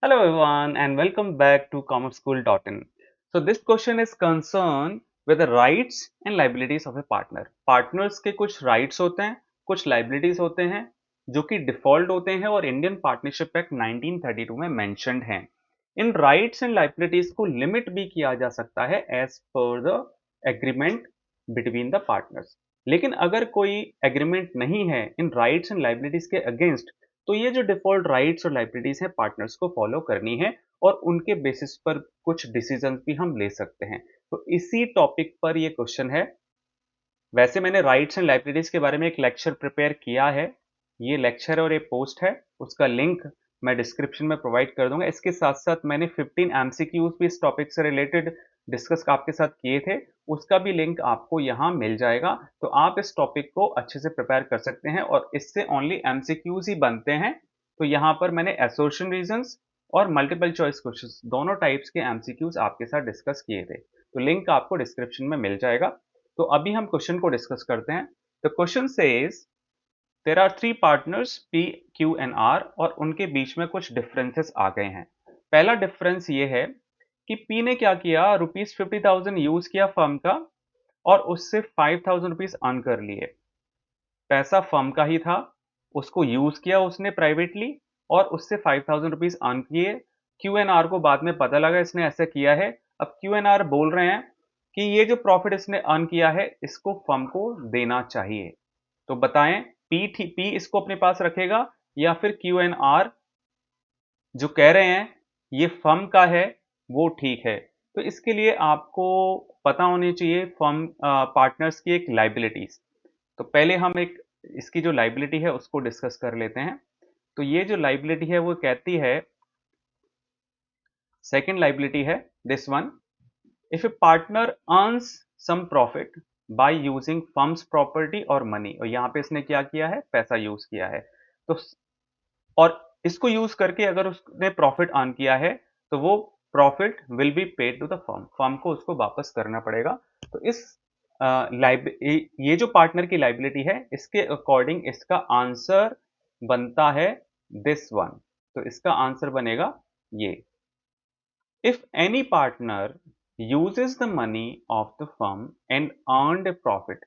Hello everyone and welcome back to commerceschool.in. So this question is concerned with the rights and liabilities of a partner. Partners के कुछ rights होते हैं, कुछ liabilities होते हैं जो कि default होते हैं और इंडियन पार्टनरशिप एक्ट 1932 में mentioned हैं. इन rights and liabilities को limit भी किया जा सकता है as per the agreement between the partners. लेकिन अगर कोई agreement नहीं है इन rights and liabilities के against तो ये जो डिफॉल्ट राइट्स और लाइबिलिटीज हैं पार्टनर्स को फॉलो करनी है और उनके बेसिस पर कुछ डिसीजन भी हम ले सकते हैं तो इसी टॉपिक पर ये क्वेश्चन है वैसे मैंने राइट्स एंड लाइबिलिटीज के बारे में एक लेक्चर प्रिपेयर किया है ये लेक्चर और ये पोस्ट है उसका लिंक मैं डिस्क्रिप्शन में प्रोवाइड कर दूंगा इसके साथ साथ मैंने 15 एमसीक्यूज भी इस टॉपिक से रिलेटेड डिस्कस आपके साथ किए थे उसका भी लिंक आपको यहाँ मिल जाएगा तो आप इस टॉपिक को अच्छे से प्रिपेयर कर सकते हैं और इससे ओनली एमसीक्यूज ही बनते हैं तो यहाँ पर मैंने एसोसिएशन रीजंस और मल्टीपल चॉइस क्वेश्चंस दोनों टाइप्स के एमसीक्यूज आपके साथ डिस्कस किए थे तो लिंक आपको डिस्क्रिप्शन में मिल जाएगा तो अभी हम क्वेश्चन को डिस्कस करते हैं the question says there are three partners P Q and R और उनके बीच में कुछ डिफरेंसेस आ गए हैं पहला डिफरेंस ये है कि पी ने क्या किया रुपीज 50,000 यूज किया फर्म का और उससे 5,000 रुपीज अर्न कर लिए पैसा फर्म का ही था उसको यूज किया उसने प्राइवेटली और उससे 5,000 रुपीज अर्न किए क्यू एन आर को बाद में पता लगा इसने ऐसा किया है अब क्यू एन आर बोल रहे हैं कि ये जो प्रॉफिट इसने अर्न किया है इसको फर्म को देना चाहिए तो बताएं पी इसको अपने पास रखेगा या फिर क्यू एन आर जो कह रहे हैं ये फर्म का है वो ठीक है तो इसके लिए आपको पता होनी चाहिए फर्म पार्टनर्स की एक लाइबिलिटीज तो पहले हम एक इसकी जो लाइबिलिटी है उसको डिस्कस कर लेते हैं तो ये जो लाइबिलिटी है वो कहती है सेकंड लाइबिलिटी है this one if a partner earns some profit by using firm's property और मनी और यहाँ पे इसने क्या किया है पैसा यूज किया है तो और इसको यूज करके अगर उसने प्रॉफिट अर्न किया है तो वो profit will be paid to the firm firm को उसको वापस करना पड़ेगा तो इस ये जो पार्टनर की लाइबिलिटी है इसके अकॉर्डिंग इसका आंसर बनता है दिस वन तो इसका आंसर बनेगा ये if any partner uses the money of the firm and earned a profit,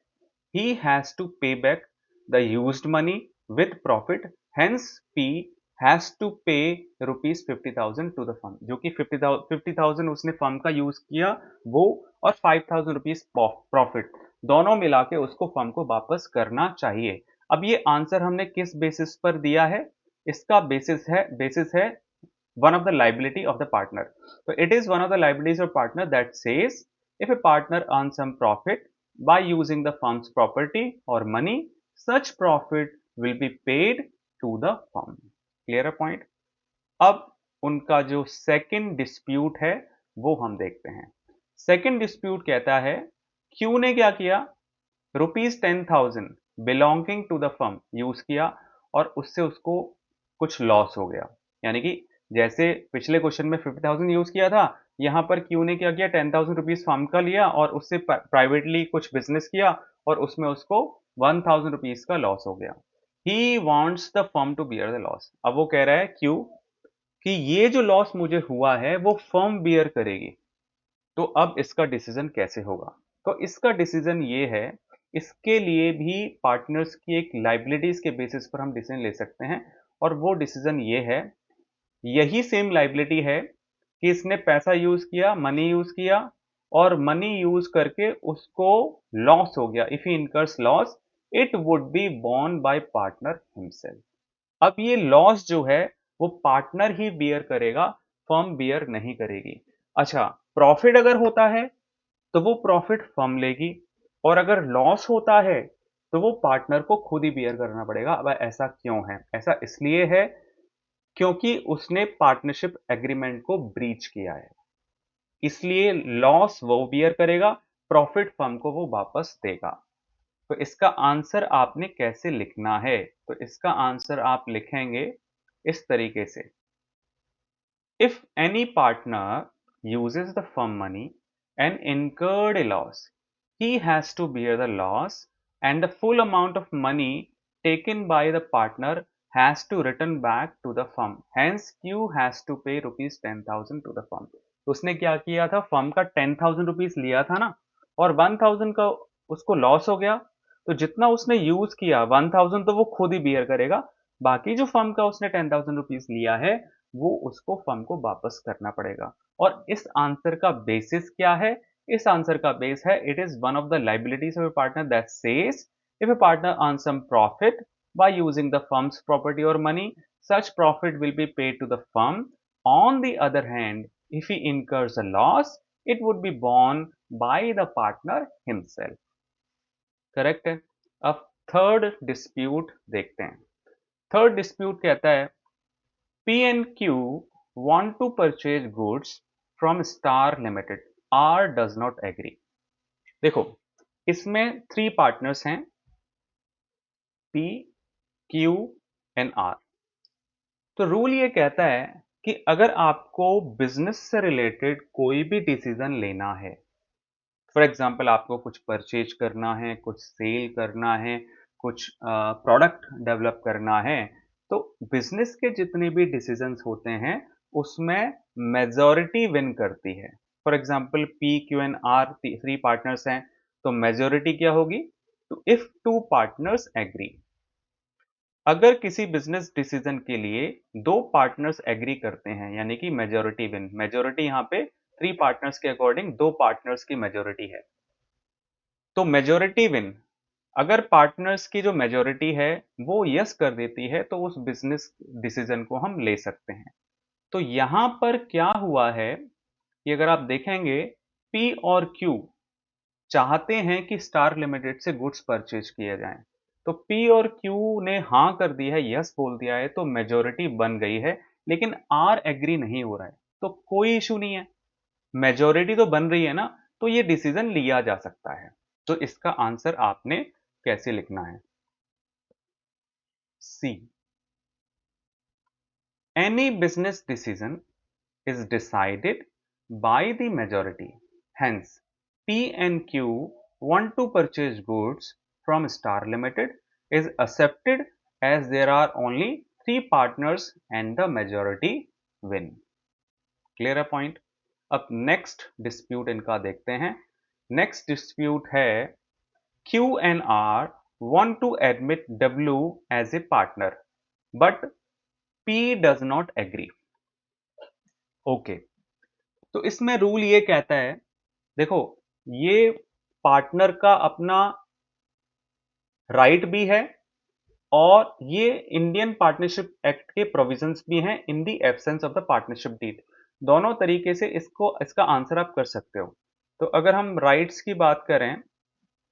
he has to pay back the used money with profit. Hence, P has to pay rupees 50,000 to the firm. जो कि 50,000 उसने firm का use किया वो और 5,000 rupees profit दोनों मिला के उसको फर्म को वापस करना चाहिए अब ये आंसर हमने किस बेसिस पर दिया है इसका बेसिस है one of the liability of the partner. So it is one of the liabilities of partner that says if a partner earns some profit by using the firm's property or money, such profit will be paid to the firm. Clear point? अब उनका जो second dispute है वो हम देखते हैं second dispute कहता है क्यू ने क्या किया ₹10,000 belonging to the firm use किया और उससे उसको कुछ लॉस हो गया यानी कि जैसे पिछले क्वेश्चन में 50,000 यूज किया था यहाँ पर क्यू ने क्या किया 10,000 रुपीज फर्म का लिया और उससे प्राइवेटली कुछ बिजनेस किया और उसमें उसको 1,000 रुपीज का लॉस हो गया he wants the firm to bear the loss अब वो कह रहा है क्यू कि ये जो लॉस मुझे हुआ है वो फर्म बियर करेगी तो अब इसका डिसीजन कैसे होगा तो इसका डिसीजन ये है इसके लिए भी पार्टनर्स की एक लाइबिलिटीज के बेसिस पर हम डिसीजन ले सकते हैं और वो डिसीजन ये है यही सेम लाइबिलिटी है कि इसने पैसा यूज किया मनी यूज किया और मनी यूज करके उसको लॉस हो गया if he incurs loss it would be borne by partner himself अब ये लॉस जो है वो पार्टनर ही बियर करेगा फर्म बियर नहीं करेगी अच्छा प्रॉफिट अगर होता है तो वो प्रॉफिट फर्म लेगी और अगर लॉस होता है तो वो पार्टनर को खुद ही बियर करना पड़ेगा अब ऐसा क्यों है ऐसा इसलिए है क्योंकि उसने पार्टनरशिप एग्रीमेंट को ब्रीच किया है इसलिए लॉस वो बियर करेगा प्रॉफिट फर्म को वो वापस देगा तो इसका आंसर आपने कैसे लिखना है तो इसका आंसर आप लिखेंगे इस तरीके से if any partner uses the firm money and incurred a loss he has to bear the loss and the full amount of money taken by the partner has to return back to the firm, hence Q has to pay rupees 10,000 to the firm। तो उसने क्या किया था, firm का 10,000 rupees लिया था ना, और 1,000 का उसको लॉस हो गया, तो जितना उसने यूज किया 1,000 तो वो खुद ही बियर करेगा, बाकी जो फर्म का उसने 10,000 रुपीज लिया है वो उसको फर्म को वापस करना पड़ेगा। और इस आंसर का बेसिस क्या है, इस आंसर का बेस है, it is one of the liabilities of a partner that says if a partner earn some profit by using the firm's property or money, such profit will be paid to the firm. On the other hand, if he incurs a loss, it would be borne by the partner himself। Correct है। अब third dispute देखते हैं। Third dispute कहता है P and Q want to purchase goods from Star Limited, R does not agree। देखो, इसमें 3 partners हैं, P, Q and R। तो रूल ये कहता है कि अगर आपको बिजनेस से रिलेटेड कोई भी डिसीजन लेना है, फॉर एग्जांपल आपको कुछ परचेज करना है, कुछ सेल करना है, कुछ प्रोडक्ट डेवलप करना है, तो बिजनेस के जितने भी डिसीजंस होते हैं उसमें मेजॉरिटी विन करती है। For example P, Q and R 3 partners हैं, तो मेजॉरिटी क्या होगी, तो इफ 2 पार्टनर्स एग्री। अगर किसी बिजनेस डिसीजन के लिए 2 पार्टनर्स एग्री करते हैं, यानी कि मेजॉरिटी विन, मेजॉरिटी यहाँ पे 3 पार्टनर्स के अकॉर्डिंग 2 पार्टनर्स की मेजॉरिटी है, तो मेजॉरिटी विन, अगर पार्टनर्स की जो मेजॉरिटी है वो यस कर देती है तो उस बिजनेस डिसीजन को हम ले सकते हैं। तो यहां पर क्या हुआ है कि अगर आप देखेंगे P और Q चाहते हैं कि स्टार लिमिटेड से गुड्स परचेज किए जाएं, तो P और Q ने हाँ कर दी है, यस बोल दिया है, तो मेजॉरिटी बन गई है, लेकिन R एग्री नहीं हो रहा है, तो कोई इशू नहीं है, मेजॉरिटी तो बन रही है ना, तो ये डिसीजन लिया जा सकता है। तो इसका आंसर आपने कैसे लिखना है, C, any business decision is decided by the majority, hence P and Q want to purchase goods from Star Limited is accepted as there are only 3 partners and the majority win। Clear है point. अब next dispute इनका देखते हैं। Next dispute है Q and R want to admit W as a partner but P does not agree। Okay, तो इसमें rule ये कहता है, देखो ये पार्टनर का अपना राइट भी है और ये इंडियन पार्टनरशिप एक्ट के प्रोविजंस भी हैं in the absence of the partnership deed. दोनों तरीके से इसका आंसर आप कर सकते हो। तो अगर हम राइट्स की बात करें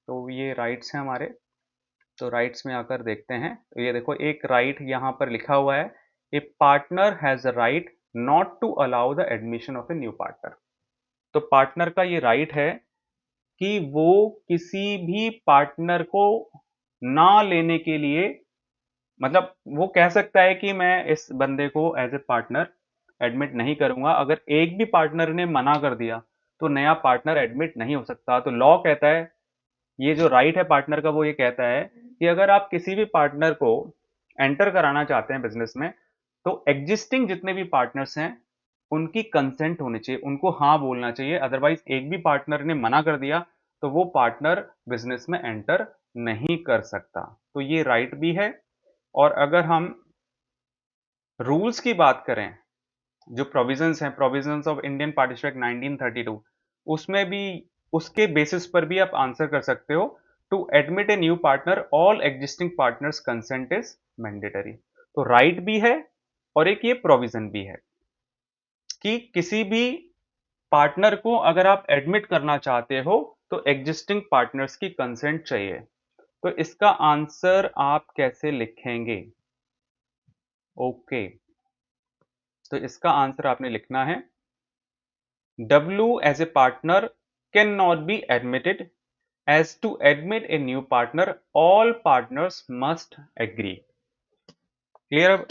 तो ये राइट्स हैं हमारे, तो राइट्स में आकर देखते हैं, तो ये देखो एक राइट यहाँ पर लिखा हुआ है, a partner has a right not to allow the admission of a new partner. तो पार्टनर का ये राइट है कि वो किसी भी पार्टनर को ना लेने के लिए, मतलब वो कह सकता है कि मैं इस बंदे को एज ए पार्टनर एडमिट नहीं करूंगा। अगर एक भी पार्टनर ने मना कर दिया तो नया पार्टनर एडमिट नहीं हो सकता। तो लॉ कहता है, ये जो राइट है पार्टनर का वो ये कहता है कि अगर आप किसी भी पार्टनर को एंटर कराना चाहते हैं बिजनेस में, तो एग्जिस्टिंग जितने भी पार्टनर्स हैं उनकी कंसेंट होनी चाहिए, उनको हाँ बोलना चाहिए। अदरवाइज एक भी पार्टनर ने मना कर दिया तो वो पार्टनर बिजनेस में एंटर नहीं कर सकता। तो ये राइट भी है। और अगर हम रूल्स की बात करें, जो प्रोविजंस हैं, provisions of Indian partnership act 1932, उसमें भी उसके बेसिस पर भी आप आंसर कर सकते हो, to admit a new partner all existing partners consent is mandatory. तो राइट भी है और एक ये प्रोविजन भी है कि किसी भी पार्टनर को अगर आप एडमिट करना चाहते हो तो एग्जिस्टिंग पार्टनर्स की कंसेंट चाहिए। तो इसका आंसर आप कैसे लिखेंगे? ओके, तो इसका आंसर आपने लिखना है, W as a partner cannot be admitted, as to admit a new partner all partners must agree। Clear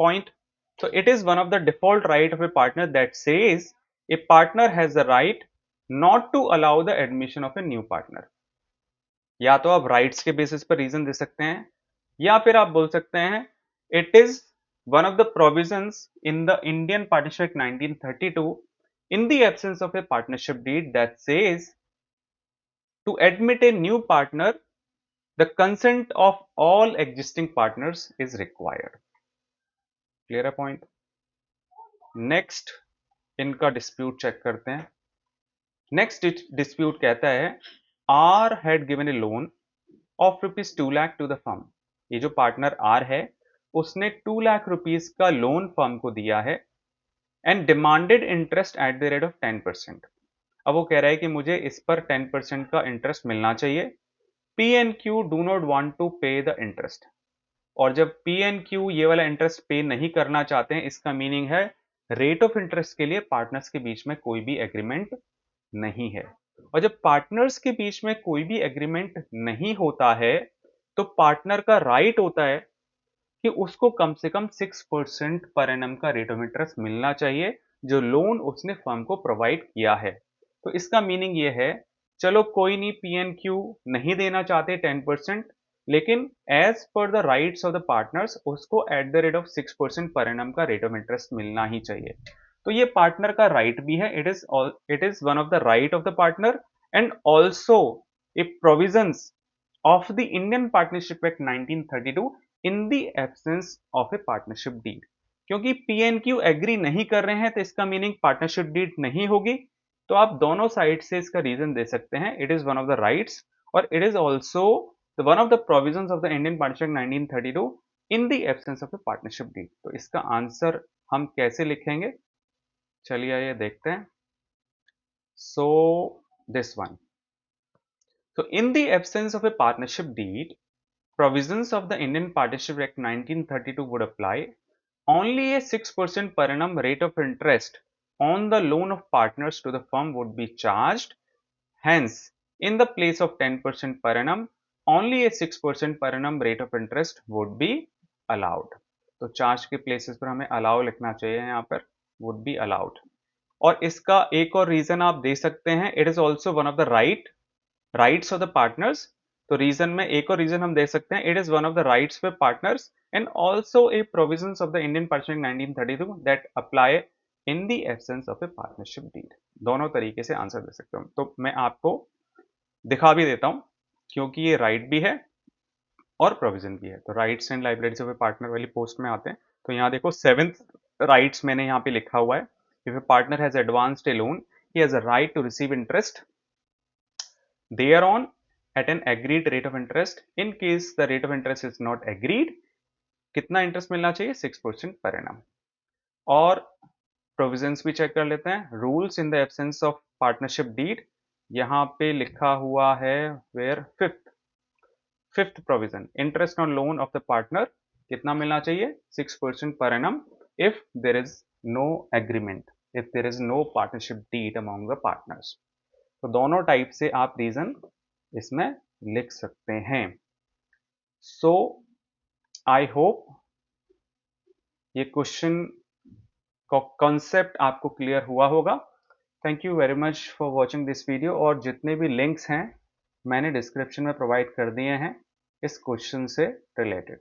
point? So it is one of the default right of a partner that says a partner has the right not to allow the admission of a new partner। या तो आप rights के basis पर reason दे सकते हैं, या फिर आप बोल सकते हैं It is one of the provisions in the Indian Partnership Act 1932 in the absence of a partnership deed that says to admit a new partner the consent of all existing partners is required. Clear a point? Next इनका dispute check करते हैं. Next dispute कहता है R had given a loan of ₹2 lakh to the firm. ये जो partner R है उसने 2 lakh rupees का लोन फर्म को दिया है and demanded interest at the rate of 10%. अब वो कह रहा है कि मुझे इस पर 10% का इंटरेस्ट मिलना चाहिए. P and Q do not want to pay the interest. और जब पी एंड क्यू ये वाला इंटरेस्ट पे नहीं करना चाहते हैं, इसका मीनिंग है रेट ऑफ इंटरेस्ट के लिए पार्टनर्स के बीच में कोई भी एग्रीमेंट नहीं है. और जब पार्टनर्स के बीच में कोई भी एग्रीमेंट नहीं होता है तो पार्टनर का राइट होता है कि उसको कम से कम 6% पर एनम का रेट ऑफ इंटरेस्ट मिलना चाहिए जो लोन उसने फर्म को प्रोवाइड किया है. तो इसका मीनिंग ये है, चलो कोई नहीं, पी एन क्यू नहीं देना चाहते 10%, लेकिन as per the rights of the partners उसको at the rate of 6% per annum का रेट ऑफ इंटरेस्ट मिलना ही चाहिए. तो ये पार्टनर का राइट भी है. It is one of the right of the partner and also a provisions of the Indian Partnership Act 1932 in the absence of a partnership deed. क्योंकि PNQ agree नहीं कर रहे हैं तो इसका मीनिंग पार्टनरशिप डीड नहीं होगी. तो आप दोनों साइड से इसका रीजन दे सकते हैं. It is one of the rights और it is also one of the provisions of the Indian partnership 1932 in the absence of a partnership deed. तो इसका आंसर हम कैसे लिखेंगे, चलिए आइए देखते हैं. So this one. So in the absence of a partnership deed, provisions of the Indian Partnership Act 1932 would apply. Only a 6% per annum rate of interest on the loan of partners to the firm would be charged. Hence, in the place of 10% per annum, only a 6% per annum rate of interest would be allowed. तो charge के places पर हमें allow लिखना चाहिए यहाँ पर, would be allowed. और इसका एक और रीजन आप दे सकते हैं, it is also one of the rights of the partners. तो रीजन में एक और रीजन हम दे सकते हैं, it is one of the rights for partners and also a provisions of the Indian partnership 1932 that apply in the absence of a partnership deed. दोनों तरीके से आंसर दे सकते हो. तो मैं आपको दिखा भी देता हूं क्योंकि ये राइट भी है और प्रोविजन भी है. तो rights and liabilities of a partner वाली पोस्ट में आते हैं. तो यहाँ देखो 7th राइट्स मैंने यहाँ पे लिखा हुआ है. If a partner has advanced a loan he has a right to receive interest thereon at an agreed rate of interest. In case the rate of interest is not agreed, कितना interest मिलना चाहिए, 6% per annum. और provisions भी check कर लेते हैं. Rules in the absence of partnership deed, यहाँ पे लिखा हुआ है where fifth provision, interest on loan of the partner कितना मिलना चाहिए, 6% per annum if there is no agreement, if there is no partnership deed among the partners. तो दोनों टाइप से आप रीजन इसमें लिख सकते हैं. सो आई होप ये क्वेश्चन का कॉन्सेप्ट आपको क्लियर हुआ होगा. Thank you very much for watching this video. और जितने भी लिंक्स हैं मैंने डिस्क्रिप्शन में प्रोवाइड कर दिए हैं इस क्वेश्चन से रिलेटेड.